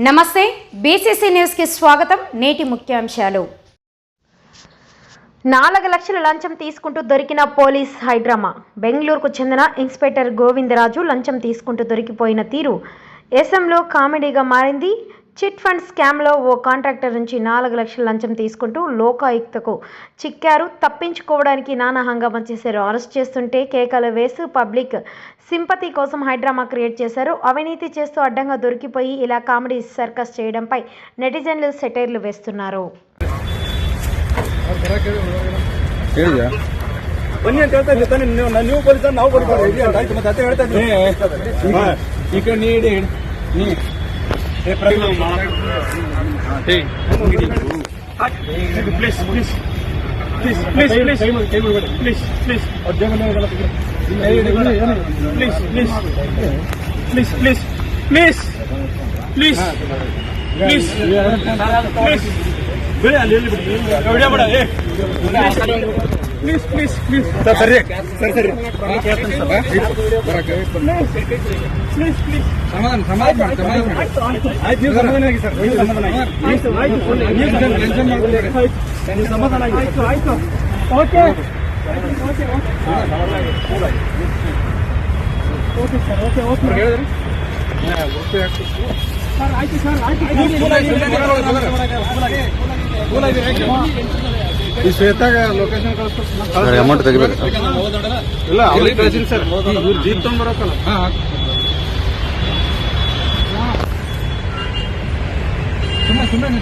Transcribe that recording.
నమస్తే BCC news కి స్వాగతం. నేటి ముఖ్యాంశాలు. 4 లక్షల లంచం తీసుకుంటూ దొరికిన పోలీస్ హైడ్రామా. బెంగళూరుకు చెందిన ఇన్స్పెక్టర్ గోవిందరాజు లంచం తీసుకుంటూ దొరికిపోయిన తీరు దేశంలో కామెడీగా మారింది. చిట్ ఫండ్ స్కామ్లో ఓ కాంట్రాక్టర్ నుంచి 4 లక్షల లంచం తీసుకుంటూ లోకాయుక్తకు చిక్కారు. తప్పించుకోవడానికి నానా హంగామా చేశారు. అరెస్ట్ చేస్తుంటే కేకలు వేసి పబ్లిక్ సింపతి కోసం హైడ్రామా క్రియేట్ చేశారు. అవినీతి చేస్తూ అడ్డంగా దొరికిపోయి ఇలా కామెడీ సర్కస్ చేయడంపై నెటిజన్లు సెటైర్లు వేస్తున్నారు. ಈ ಶ್ವೇತಾಗ ಲೊಕೇಶನ್ ಕಳಿಸ್ತಾರೆ ಅಮೌಂಟ್ ತೆಗಿಬೇಕು ಇಲ್ಲ ಅವ್ರಿಗೆ ಕಳಿಸಿನಿ ಸರ್ ಇವ್ರು ಜೀಪ್ ತೊಗೊಂಡ್ಬರೋಕಲ್ಲ ಸುಮ್ಮನೆ